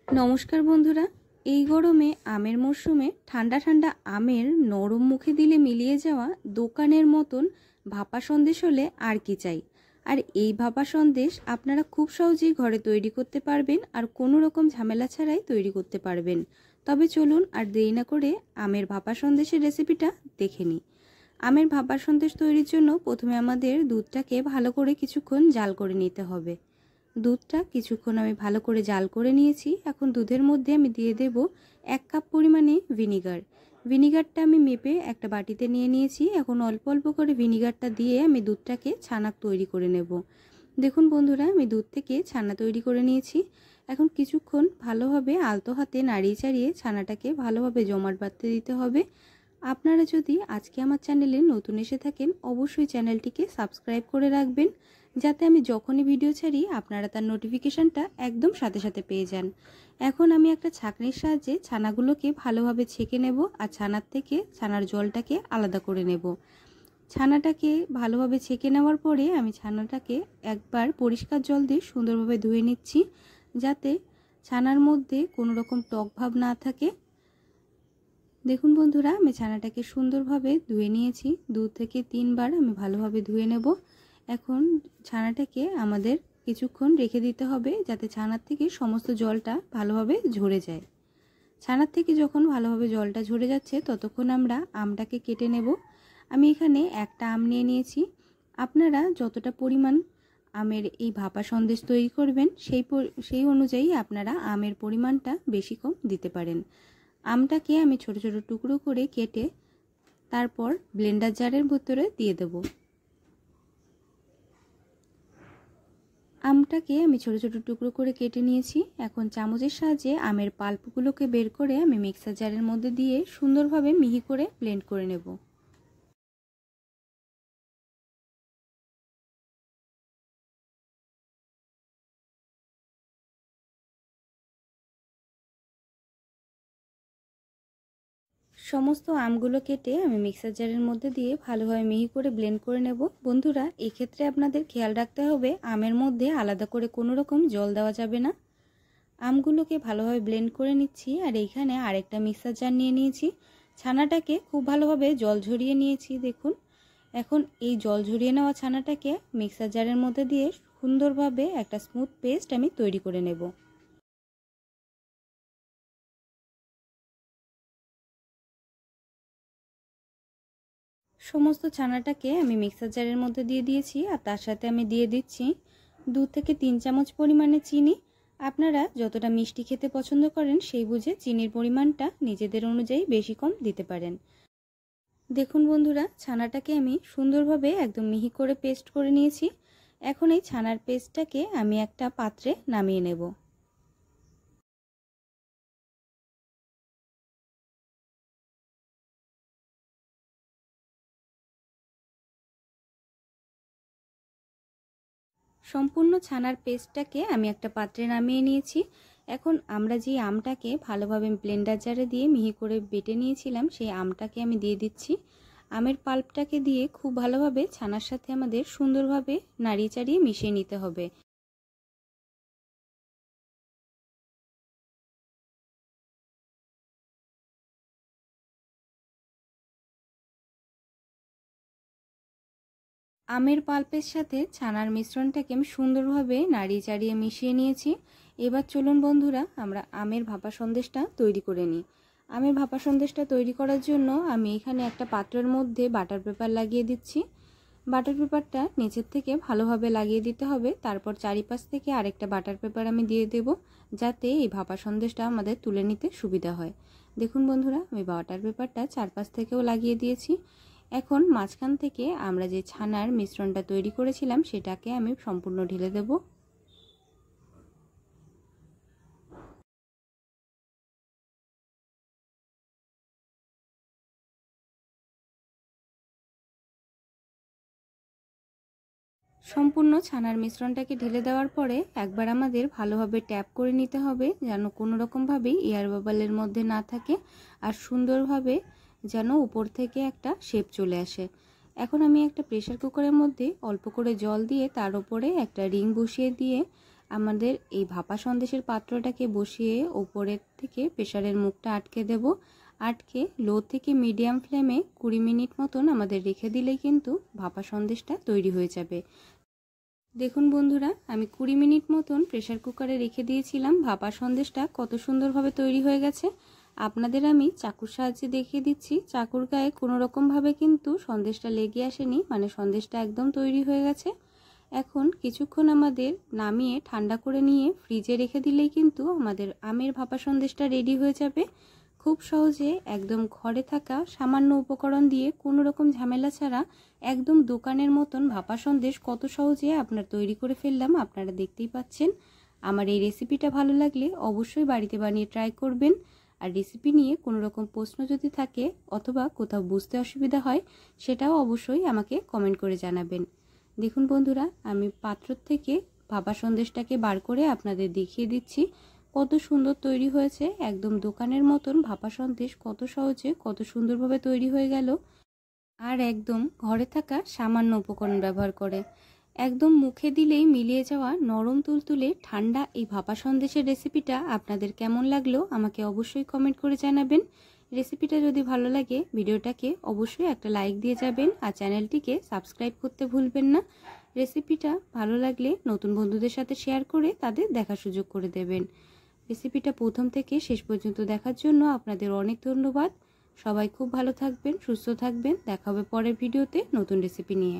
नमस्कार बंधुरा এই গরমে আমের মরশুমে ঠান্ডা ঠান্ডা আমের নরম মুখে দিলে মিলিয়ে যাওয়া দোকানের মতন ভাপা সন্দেশ হলে আর কি চাই। আর এই ভাপা সন্দেশ আপনারা খুব সহজেই ঘরে তৈরি করতে পারবেন আর কোনো রকম ঝামেলা ছাড়াই তৈরি করতে পারবেন। তবে চলুন আর দেরি না করে আমের ভাপা সন্দেশের রেসিপিটা দেখে নিই। আমের ভাপা সন্দেশ তৈরির জন্য প্রথমে আমাদের দুধটাকে ভালো করে কিছুক্ষণ জাল করে নিতে হবে। দুধটা কিছুক্ষণ আমি ভালো করে জাল করে নিয়েছি। এখন দুধের মধ্যে আমি দিয়ে দেব 1 কাপ পরিমাণে ভিনিগার। ভিনিগারটা আমি মেপে একটা বাটিতে নিয়ে নিয়েছি। এখন অল্প অল্প করে ভিনিগারটা দিয়ে আমি দুধটাকে ছানা তৈরি করে নেব। দেখুন বন্ধুরা, আমি দুধ থেকে ছানা তৈরি করে নিয়েছি। এখন কিছুক্ষণ ভালোভাবে আলতো হাতে নাড়িয়ে চাড়িয়ে ছানাটাকে ভালোভাবে জমাট বাঁধতে দিতে হবে। আপনারা যদি আজকে আমার চ্যানেলে নতুন এসে থাকেন অবশ্যই চ্যানেলটিকে সাবস্ক্রাইব করে রাখবেন, যাতে আমি যখনই ভিডিও ছাড়ি আপনারা তার নোটিফিকেশনটা একদম সাথে সাথে পেয়ে যান। এখন আমি একটা ছাঁকনির সাহায্যে ছানাগুলোকে ভালোভাবে ছেঁকে নেব আর ছানার থেকে ছানার জলটাকে আলাদা করে নেব। ছানাটাকে ভালোভাবে ছেঁকে নেওয়ার পরে আমি ছানাটাকে একবার পরিষ্কার জল দিয়ে সুন্দরভাবে ধুয়ে নিচ্ছি, যাতে ছানার মধ্যে কোনো রকম টক ভাব না থাকে। দেখুন বন্ধুরা, আমি ছানাটাকে সুন্দরভাবে ধুয়ে নিয়েছি। 2 থেকে 3 বার আমি ভালোভাবে ধুয়ে নেব। এখন ছানাটাকে আমাদের কিছুক্ষণ রেখে দিতে হবে, যাতে ছানার থেকে সমস্ত জলটা ভালোভাবে ঝরে যায়। ছানার থেকে যখন ভালোভাবে জলটা ঝরে যাচ্ছে ততক্ষণ আমরা আমটাকে কেটে নেব। আমি এখানে একটা আম নিয়ে নিয়েছি। আপনারা যতটা পরিমাণ আমের এই ভাপা সন্দেশ তৈরি করবেন সেই অনুযায়ী আপনারা আমের পরিমাণটা বেশি কম দিতে পারেন। আমটাকে আমি ছোট ছোট টুকরো করে কেটে তারপর ব্লেন্ডার জারের ভিতরে দিয়ে দেব। আমটাকে আমি ছোট ছোট টুকরো করে কেটে নিয়েছি। এখন চামচের সাহায্যে আমের পাল্পগুলোকে বের করে আমি মিক্সার জারের মধ্যে দিয়ে সুন্দরভাবে মিহি করে ব্লেন্ড করে নেব। সমস্ত আমগুলো কেটে আমি মিক্সার জারের মধ্যে দিয়ে ভালোভাবে মিহি করে ব্লেন্ড করে নেব। বন্ধুরা, এই ক্ষেত্রে আপনাদের খেয়াল রাখতে হবে আমের মধ্যে আলাদা করে কোনো রকম জল দেওয়া যাবে না। আমগুলোকে ভালোভাবে ব্লেন্ড করে নিচ্ছি। আর এইখানে আরেকটা মিক্সার জার নিয়ে নিয়েছি। ছানাটাকে খুব ভালোভাবে জল ঝরিয়ে নিয়েছি। দেখুন, এখন এই জল ঝরিয়ে নেওয়া ছানাটাকে মিক্সার জারের মধ্যে দিয়ে সুন্দরভাবে একটা স্মুথ পেস্ট আমি তৈরি করে নেব। সমস্ত ছানাটাকে আমি মিক্সার জারের মধ্যে দিয়ে দিয়েছি আর তার সাথে আমি দিয়ে দিচ্ছি 2 থেকে 3 চামচ পরিমাণে চিনি। আপনারা যতটা মিষ্টি খেতে পছন্দ করেন সেই বুঝে চিনির পরিমাণটা নিজেদের অনুযায়ী বেশি কম দিতে পারেন। দেখুন বন্ধুরা, ছানাটাকে আমি সুন্দরভাবে একদম মিহি করে পেস্ট করে নিয়েছি। এখন এই ছানার পেস্টটাকে আমি একটা পাত্রে নামিয়ে নেব। সম্পূর্ণ ছানার পেস্টটাকে আমি একটা পাত্রে নামিয়ে নিয়েছি। এখন আমরা যে আমটাকে ভালোভাবে ব্লেন্ডার জারে দিয়ে মিহি করে বেটে নিয়েছিলাম সেই আমটাকে আমি দিয়ে দিচ্ছি। আমের পাল্পটাকে দিয়ে খুব ভালোভাবে ছানার সাথে আমাদের সুন্দরভাবে নাড়িয়ে চাড়িয়ে মিশিয়ে নিতে হবে। আমের পাল্পের সাথে ছানার মিশ্রণটাকে আমি সুন্দরভাবে নাড়িয়ে চাড়িয়ে মিশিয়ে নিয়েছি। এবার চলুন বন্ধুরা, আমরা আমের ভাপা সন্দেশটা তৈরি করে নিই। আমের ভাপা সন্দেশটা তৈরি করার জন্য আমি এখানে একটা পাত্রের মধ্যে বাটার পেপার লাগিয়ে দিচ্ছি। বাটার পেপারটা নিচের থেকে ভালোভাবে লাগিয়ে দিতে হবে। তারপর চারিপাশ থেকে আরেকটা বাটার পেপার আমি দিয়ে দেব, যাতে এই ভাপা সন্দেশটা আমাদের তুলে নিতে সুবিধা হয়। দেখুন বন্ধুরা, আমি বাটার পেপারটা চারপাশ থেকেও লাগিয়ে দিয়েছি। এখন মাঝখান থেকে আমরা যে ছানার মিশ্রণটা তৈরি করেছিলাম সেটাকে আমি সম্পূর্ণ ঢেলে দেব। সম্পূর্ণ ছানার মিশ্রণটাকে ঢেলে দেওয়ার পরে একবার আমাদের ভালোভাবে ট্যাপ করে নিতে হবে, যেন কোনো রকমভাবেই এয়ার বাবলের মধ্যে না থাকে আর সুন্দরভাবে যেন উপর থেকে একটা শেপ চলে আসে। এখন আমি একটা প্রেসার কুকারের মধ্যে অল্প করে জল দিয়ে তার উপরে একটা রিং বসিয়ে দিয়ে আমাদের এই ভাপা সন্দেশের পাত্রটাকে বসিয়ে ওপরের থেকে প্রেসারের মুখটা আটকে দেব। আটকে লো থেকে মিডিয়াম ফ্লেমে 20 মিনিট মতন আমাদের রেখে দিলেই কিন্তু ভাপা সন্দেশটা তৈরি হয়ে যাবে। দেখুন বন্ধুরা, আমি 20 মিনিট মতন প্রেসার কুকারে রেখে দিয়েছিলাম। ভাপা সন্দেশটা কত সুন্দরভাবে তৈরি হয়ে গেছে। আপনাদের আমি চাকুর সাহায্যে দেখিয়ে দিচ্ছি। চাকুর গায়ে কোনো রকমভাবে কিন্তু সন্দেশটা লেগে আসেনি, মানে সন্দেশটা একদম তৈরি হয়ে গেছে। এখন কিছুক্ষণ আমাদের নামিয়ে ঠান্ডা করে নিয়ে ফ্রিজে রেখে দিলেই কিন্তু আমাদের আমের ভাপা সন্দেশটা রেডি হয়ে যাবে। খুব সহজে একদম ঘরে থাকা সামান্য উপকরণ দিয়ে কোনো রকম ঝামেলা ছাড়া একদম দোকানের মতন ভাপা সন্দেশ কত সহজে আপনার তৈরি করে ফেললাম, আপনারা দেখতেই পাচ্ছেন। আমার এই রেসিপিটা ভালো লাগলে অবশ্যই বাড়িতে বানিয়ে ট্রাই করবেন। আর রেসিপি নিয়ে কোনো রকম প্রশ্ন যদি থাকে অথবা কোথাও বুঝতে অসুবিধা হয়, সেটাও অবশ্যই আমাকে কমেন্ট করে জানাবেন। দেখুন বন্ধুরা, আমি পাত্র থেকে ভাপা সন্দেশটাকে বার করে আপনাদের দেখিয়ে দিচ্ছি কত সুন্দর তৈরি হয়েছে। একদম দোকানের মতন ভাপা সন্দেশ কত সহজে কত সুন্দরভাবে তৈরি হয়ে গেল, আর একদম ঘরে থাকা সামান্য উপকরণ ব্যবহার করে। একদম মুখে দিলেই মিলিয়ে যাওয়া নরম তুলতুলে ঠান্ডা এই ভাপা সন্দেশের রেসিপিটা আপনাদের কেমন লাগলো আমাকে অবশ্যই কমেন্ট করে জানাবেন। রেসিপিটা যদি ভালো লাগে ভিডিওটাকে অবশ্যই একটা লাইক দিয়ে যাবেন, আর চ্যানেলটিকে সাবস্ক্রাইব করতে ভুলবেন না। রেসিপিটা ভালো লাগলে নতুন বন্ধুদের সাথে শেয়ার করে তাদের দেখার সুযোগ করে দেবেন। রেসিপিটা প্রথম থেকে শেষ পর্যন্ত দেখার জন্য আপনাদের অনেক ধন্যবাদ। সবাই খুব ভালো থাকবেন, সুস্থ থাকবেন। দেখা হবে পরের ভিডিওতে নতুন রেসিপি নিয়ে।